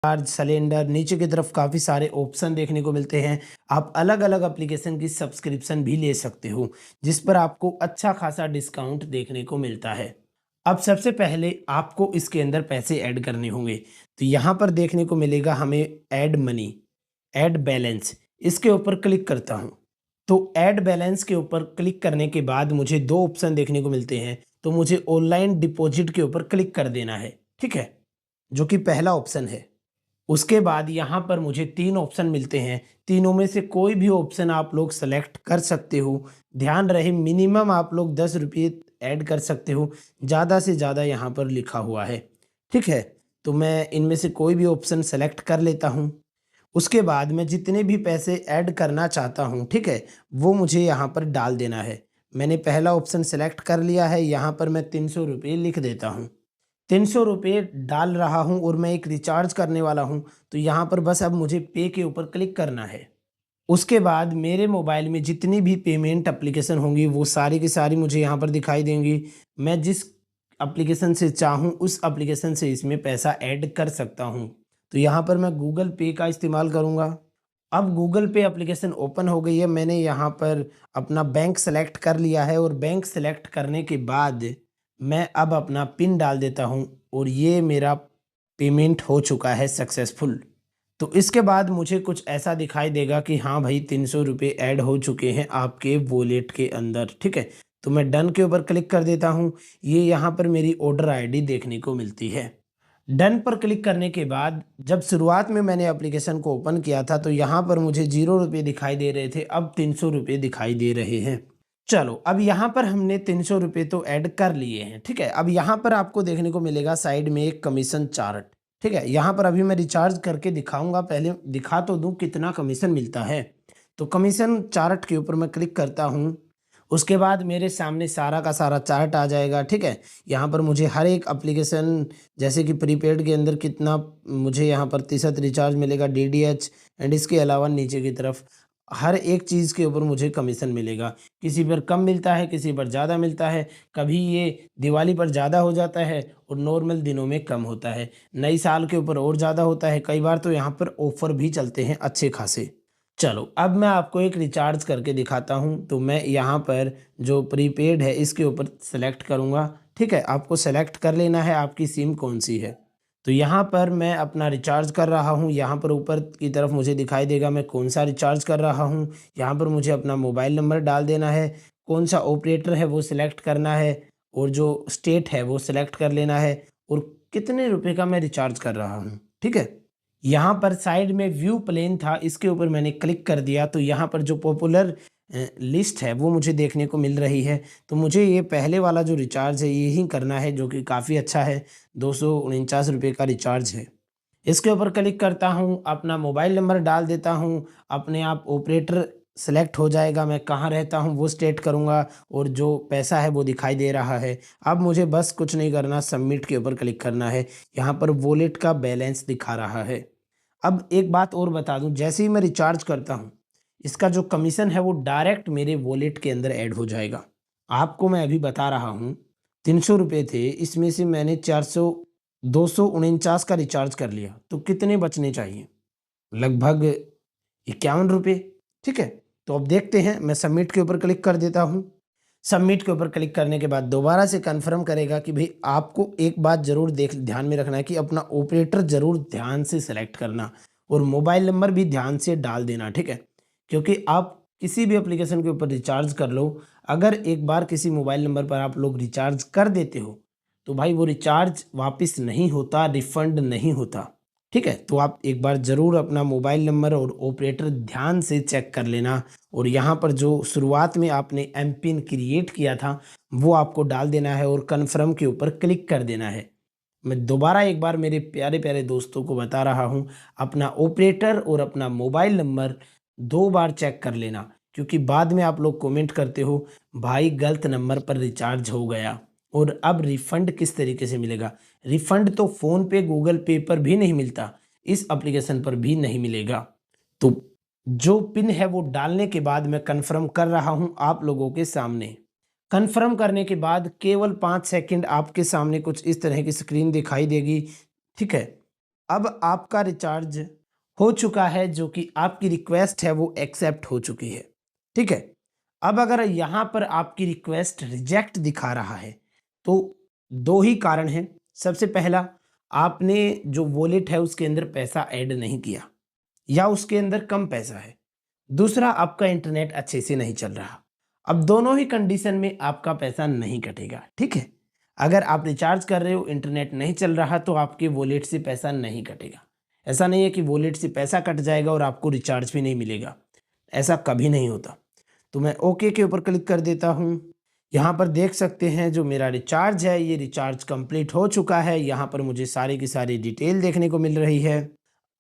Charge, cylinder, नीचे की तरफ काफ़ी सारे ऑप्शन देखने को मिलते हैं। आप अलग-अलग एप्लीकेशन की सब्सक्रिप्शन भी ले सकते हो, जिस पर आपको अच्छा खासा डिस्काउंट देखने को मिलता है। अब सबसे पहले आपको इसके अंदर पैसे ऐड करने होंगे। तो यहाँ पर देखने को मिलेगा हमें ऐड मनी, ऐड बैलेंस, इसके ऊपर क्लिक करता हूँ। तो ऐड बैलेंस के ऊपर क्लिक करने के बाद मुझे 2 ऑप्शन देखने को मिलते हैं। तो मुझे ऑनलाइन डिपॉजिट के ऊपर क्लिक कर देना है, ठीक है? जो कि पहला ऑप्शन है। उसके बाद यहाँ पर मुझे 3 ऑप्शन मिलते हैं, तीनों में से कोई भी ऑप्शन आप लोग सेलेक्ट कर सकते हो। ध्यान रहे मिनिमम आप लोग ₹10 ऐड कर सकते हो, ज़्यादा से ज़्यादा यहाँ पर लिखा हुआ है, ठीक है? तो मैं इनमें से कोई भी ऑप्शन सेलेक्ट कर लेता हूँ। उसके बाद मैं जितने भी पैसे ऐड करना चाहता हूँ, ठीक है? वो मुझे यहाँ पर डाल देना है। मैंने पहला ऑप्शन सेलेक्ट कर लिया है, यहाँ पर मैं ₹300 लिख देता हूँ। ₹300 डाल रहा हूँ और मैं एक रिचार्ज करने वाला हूँ, तो यहाँ पर बस अब मुझे पे के ऊपर क्लिक करना है। उसके बाद मेरे मोबाइल में जितनी भी पेमेंट एप्लीकेशन होंगी, वो सारी की सारी मुझे यहाँ पर दिखाई देंगी। मैं जिस एप्लीकेशन से चाहूँ, उस एप्लीकेशन से इसमें पैसा ऐड कर सकता हूँ। तो यहाँ पर मैं गूगल पे का इस्तेमाल करूँगा। अब गूगल पे एप्लीकेशन ओपन हो गई है, मैंने यहाँ पर अपना बैंक सेलेक्ट कर लिया है और बैंक सेलेक्ट करने के बाद मैं अब अपना पिन डाल देता हूँ और ये मेरा पेमेंट हो चुका है सक्सेसफुल। तो इसके बाद मुझे कुछ ऐसा दिखाई देगा कि हाँ भाई ₹300 ऐड हो चुके हैं आपके वॉलेट के अंदर, ठीक है? तो मैं डन के ऊपर क्लिक कर देता हूँ। ये यहाँ पर मेरी ऑर्डर आईडी देखने को मिलती है। डन पर क्लिक करने के बाद जब शुरुआत में मैंने एप्लीकेशन को ओपन किया था तो यहाँ पर मुझे ₹0 दिखाई दे रहे थे, अब ₹300 दिखाई दे रहे हैं। चलो, अब यहाँ पर हमने ₹300 तो ऐड कर लिए हैं, ठीक है? अब यहाँ पर आपको देखने को मिलेगा साइड में एक कमीशन चार्ट, ठीक है? यहाँ पर अभी मैं रिचार्ज करके दिखाऊँगा, पहले दिखा तो दूँ कितना कमीशन मिलता है। तो कमीशन चार्ट के ऊपर मैं क्लिक करता हूँ, उसके बाद मेरे सामने सारा का सारा चार्ट आ जाएगा, ठीक है? यहाँ पर मुझे हर एक एप्लीकेशन जैसे कि प्रीपेड के अंदर कितना मुझे यहाँ प्रतिशत रिचार्ज मिलेगा, डीडीएच एंड इसके अलावा नीचे की तरफ हर एक चीज़ के ऊपर मुझे कमीशन मिलेगा। किसी पर कम मिलता है, किसी पर ज़्यादा मिलता है, कभी ये दिवाली पर ज़्यादा हो जाता है और नॉर्मल दिनों में कम होता है। नई साल के ऊपर और ज़्यादा होता है, कई बार तो यहाँ पर ऑफ़र भी चलते हैं अच्छे खासे। चलो, अब मैं आपको एक रिचार्ज करके दिखाता हूँ, तो मैं यहाँ पर जो प्रीपेड है इसके ऊपर सेलेक्ट करूँगा, ठीक है? आपको सेलेक्ट कर लेना है आपकी सिम कौन-सी है। तो यहाँ पर मैं अपना रिचार्ज कर रहा हूँ, यहाँ पर ऊपर की तरफ मुझे दिखाई देगा मैं कौन-सा रिचार्ज कर रहा हूँ। यहाँ पर मुझे अपना मोबाइल नंबर डाल देना है, कौन-सा ऑपरेटर है वो सिलेक्ट करना है और जो स्टेट है वो सिलेक्ट कर लेना है और कितने रुपए का मैं रिचार्ज कर रहा हूँ, ठीक है? यहाँ पर साइड में व्यू प्लेन था, इसके ऊपर मैंने क्लिक कर दिया तो यहाँ पर जो पॉपुलर लिस्ट है वो मुझे देखने को मिल रही है। तो मुझे ये पहले वाला जो रिचार्ज है ये ही करना है, जो कि काफ़ी अच्छा है, ₹249 का रिचार्ज है। इसके ऊपर क्लिक करता हूँ, अपना मोबाइल नंबर डाल देता हूँ, अपने आप ऑपरेटर सेलेक्ट हो जाएगा, मैं कहाँ रहता हूँ वो स्टेट करूँगा और जो पैसा है वो दिखाई दे रहा है। अब मुझे बस कुछ नहीं करना, सबमिट के ऊपर क्लिक करना है। यहाँ पर वॉलेट का बैलेंस दिखा रहा है। अब एक बात और बता दूँ, जैसे ही मैं रिचार्ज करता हूँ, इसका जो कमीशन है वो डायरेक्ट मेरे वॉलेट के अंदर ऐड हो जाएगा। आपको मैं अभी बता रहा हूँ, ₹300 थे, इसमें से मैंने 249 का रिचार्ज कर लिया, तो कितने बचने चाहिए? लगभग ₹51, ठीक है? तो अब देखते हैं, मैं सबमिट के ऊपर क्लिक कर देता हूँ। सबमिट के ऊपर क्लिक करने के बाद दोबारा से कन्फर्म करेगा कि भई आपको एक बात ज़रूर ध्यान में रखना है कि अपना ऑपरेटर ज़रूर ध्यान से सेलेक्ट करना और मोबाइल नंबर भी ध्यान से डाल देना, ठीक है? क्योंकि आप किसी भी एप्लीकेशन के ऊपर रिचार्ज कर लो, अगर एक बार किसी मोबाइल नंबर पर आप लोग रिचार्ज कर देते हो, तो भाई वो रिचार्ज वापस नहीं होता, रिफंड नहीं होता, ठीक है? तो आप एक बार ज़रूर अपना मोबाइल नंबर और ऑपरेटर ध्यान से चेक कर लेना और यहाँ पर जो शुरुआत में आपने एमपिन क्रिएट किया था, वो आपको डाल देना है और कन्फर्म के ऊपर क्लिक कर देना है। मैं दोबारा एक बार मेरे प्यारे-प्यारे दोस्तों को बता रहा हूँ, अपना ऑपरेटर और अपना मोबाइल नंबर 2 बार चेक कर लेना, क्योंकि बाद में आप लोग कमेंट करते हो, भाई गलत नंबर पर रिचार्ज हो गया और अब रिफंड किस तरीके से मिलेगा? रिफंड तो फ़ोन पे, गूगल पे पर भी नहीं मिलता, इस एप्लीकेशन पर भी नहीं मिलेगा। तो जो पिन है वो डालने के बाद मैं कन्फर्म कर रहा हूँ आप लोगों के सामने। कन्फर्म करने के बाद केवल 5 सेकंड आपके सामने कुछ इस तरह की स्क्रीन दिखाई देगी, ठीक है? अब आपका रिचार्ज हो चुका है, जो कि आपकी रिक्वेस्ट है वो एक्सेप्ट हो चुकी है। ठीक है। अब अगर यहाँ पर आपकी रिक्वेस्ट रिजेक्ट दिखा रहा है तो दो ही कारण हैं। सबसे पहला, आपने जो वॉलेट है उसके अंदर पैसा ऐड नहीं किया या उसके अंदर कम पैसा है। दूसरा, आपका इंटरनेट अच्छे से नहीं चल रहा। अब दोनों ही कंडीशन में आपका पैसा नहीं कटेगा। ठीक है। अगर आप रिचार्ज कर रहे हो, इंटरनेट नहीं चल रहा, तो आपके वॉलेट से पैसा नहीं कटेगा। ऐसा नहीं है कि वॉलेट से पैसा कट जाएगा और आपको रिचार्ज भी नहीं मिलेगा, ऐसा कभी नहीं होता। तो मैं ओके के ऊपर क्लिक कर देता हूँ। यहाँ पर देख सकते हैं जो मेरा रिचार्ज है, ये रिचार्ज कंप्लीट हो चुका है। यहाँ पर मुझे सारी की सारी डिटेल देखने को मिल रही है।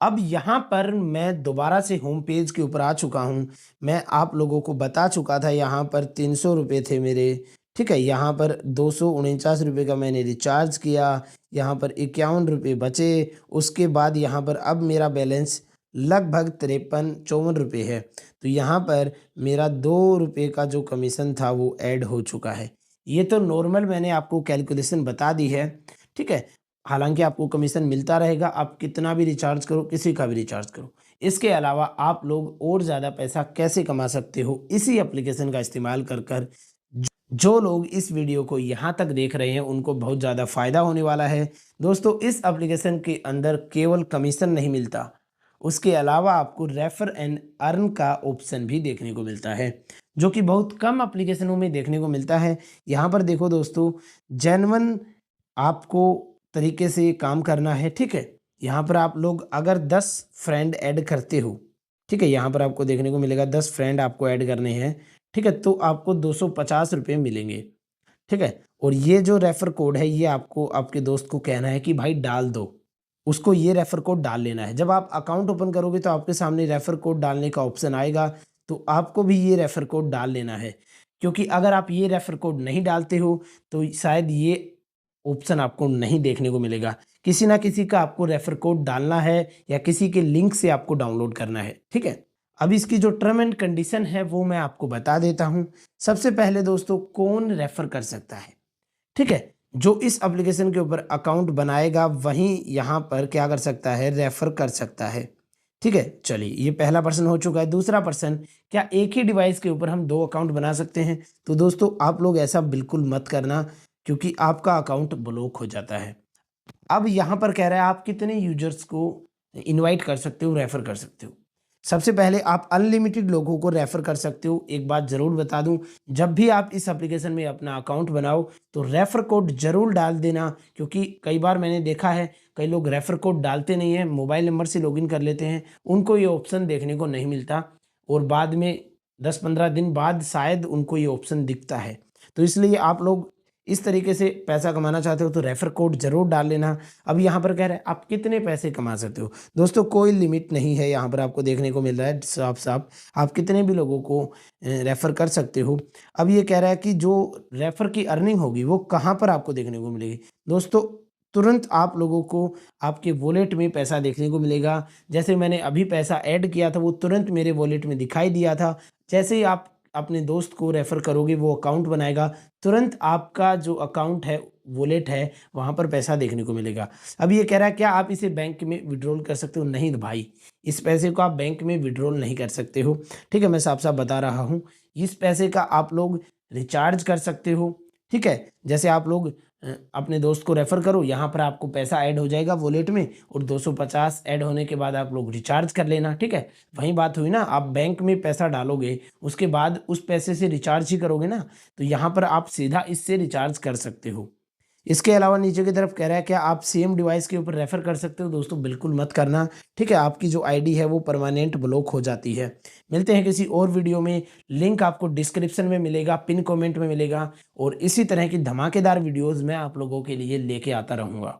अब यहाँ पर मैं दोबारा से होम पेज के ऊपर आ चुका हूँ। मैं आप लोगों को बता चुका था, यहाँ पर 300 रुपये थे मेरे। ठीक है। यहाँ पर 249 रुपये का मैंने रिचार्ज किया, यहाँ पर 51 रुपये बचे। उसके बाद यहाँ पर अब मेरा बैलेंस लगभग 53-54 रुपये है। तो यहाँ पर मेरा 2 रुपये का जो कमीशन था वो ऐड हो चुका है। ये तो नॉर्मल मैंने आपको कैलकुलेशन बता दी है। ठीक है। हालांकि आपको कमीशन मिलता रहेगा, आप कितना भी रिचार्ज करो, किसी का भी रिचार्ज करो। इसके अलावा आप लोग और ज़्यादा पैसा कैसे कमा सकते हो इसी एप्लीकेशन का इस्तेमाल कर कर। जो लोग इस वीडियो को यहाँ तक देख रहे हैं उनको बहुत ज़्यादा फ़ायदा होने वाला है। दोस्तों, इस एप्लीकेशन के अंदर केवल कमीशन नहीं मिलता, उसके अलावा आपको रेफर एंड अर्न का ऑप्शन भी देखने को मिलता है, जो कि बहुत कम एप्लीकेशनों में देखने को मिलता है। यहाँ पर देखो दोस्तों, जेन्युइन आपको तरीके से काम करना है। ठीक है। यहाँ पर आप लोग अगर 10 फ्रेंड ऐड करते हो, ठीक है, यहाँ पर आपको देखने को मिलेगा 10 फ्रेंड आपको ऐड करने हैं। ठीक है। तो आपको 250 रुपये मिलेंगे। ठीक है। और ये जो रेफर कोड है, ये आपको आपके दोस्त को कहना है कि भाई डाल दो, उसको ये रेफर कोड डाल लेना है। जब आप अकाउंट ओपन करोगे तो आपके सामने रेफर कोड डालने का ऑप्शन आएगा, तो आपको भी ये रेफर कोड डाल लेना है। क्योंकि अगर आप ये रेफर कोड नहीं डालते हो तो शायद ये ऑप्शन आपको नहीं देखने को मिलेगा। किसी ना किसी का आपको रेफर कोड डालना है या किसी के लिंक से आपको डाउनलोड करना है। ठीक है। अब इसकी जो टर्म एंड कंडीशन है वो मैं आपको बता देता हूँ। सबसे पहले दोस्तों, कौन रेफर कर सकता है? ठीक है। जो इस एप्लीकेशन के ऊपर अकाउंट बनाएगा वही यहाँ पर क्या कर सकता है, रेफर कर सकता है। ठीक है। चलिए, ये पहला पर्सन हो चुका है। दूसरा पर्सन, क्या एक ही डिवाइस के ऊपर हम 2 अकाउंट बना सकते हैं? तो दोस्तों, आप लोग ऐसा बिल्कुल मत करना, क्योंकि आपका अकाउंट ब्लॉक हो जाता है। अब यहाँ पर कह रहा है आप कितने यूजर्स को इनवाइट कर सकते हो, रेफर कर सकते हो। सबसे पहले आप अनलिमिटेड लोगों को रेफर कर सकते हो। एक बात ज़रूर बता दूं, जब भी आप इस एप्लीकेशन में अपना अकाउंट बनाओ तो रेफर कोड ज़रूर डाल देना, क्योंकि कई बार मैंने देखा है कई लोग रेफर कोड डालते नहीं हैं, मोबाइल नंबर से लॉगिन कर लेते हैं, उनको ये ऑप्शन देखने को नहीं मिलता और बाद में 10-15 दिन बाद शायद उनको ये ऑप्शन दिखता है। तो इसलिए आप लोग इस तरीके से पैसा कमाना चाहते हो तो रेफर कोड ज़रूर डाल लेना। अब यहाँ पर कह रहा है आप कितने पैसे कमा सकते हो। दोस्तों, कोई लिमिट नहीं है, यहाँ पर आपको देखने को मिल रहा है साफ साफ, आप कितने भी लोगों को रेफ़र कर सकते हो। अब ये कह रहा है कि जो रेफ़र की अर्निंग होगी वो कहाँ पर आपको देखने को मिलेगी। दोस्तों, तुरंत आप लोगों को आपके वॉलेट में पैसा देखने को मिलेगा। जैसे मैंने अभी पैसा ऐड किया था वो तुरंत मेरे वॉलेट में दिखाई दिया था। जैसे ही आप अपने दोस्त को रेफ़र करोगे, वो अकाउंट बनाएगा, तुरंत आपका जो अकाउंट है, वॉलेट है, वहाँ पर पैसा देखने को मिलेगा। अब ये कह रहा है क्या आप इसे बैंक में विड्रॉल कर सकते हो? नहीं भाई, इस पैसे को आप बैंक में विड्रॉल नहीं कर सकते हो। ठीक है, मैं साफ-साफ बता रहा हूँ। इस पैसे का आप लोग रिचार्ज कर सकते हो। ठीक है, जैसे आप लोग अपने दोस्त को रेफ़र करो, यहाँ पर आपको पैसा ऐड हो जाएगा वॉलेट में और 250 ऐड होने के बाद आप लोग रिचार्ज कर लेना। ठीक है, वही बात हुई ना, आप बैंक में पैसा डालोगे, उसके बाद उस पैसे से रिचार्ज ही करोगे ना, तो यहाँ पर आप सीधा इससे रिचार्ज कर सकते हो। इसके अलावा नीचे की तरफ कह रहा है क्या आप सेम डिवाइस के ऊपर रेफ़र कर सकते हो? दोस्तों, बिल्कुल मत करना। ठीक है, आपकी जो आईडी है वो परमानेंट ब्लॉक हो जाती है। मिलते हैं किसी और वीडियो में, लिंक आपको डिस्क्रिप्शन में मिलेगा, पिन कमेंट में मिलेगा और इसी तरह की धमाकेदार वीडियोज़ मैं आप लोगों के लिए लेके आता रहूँगा।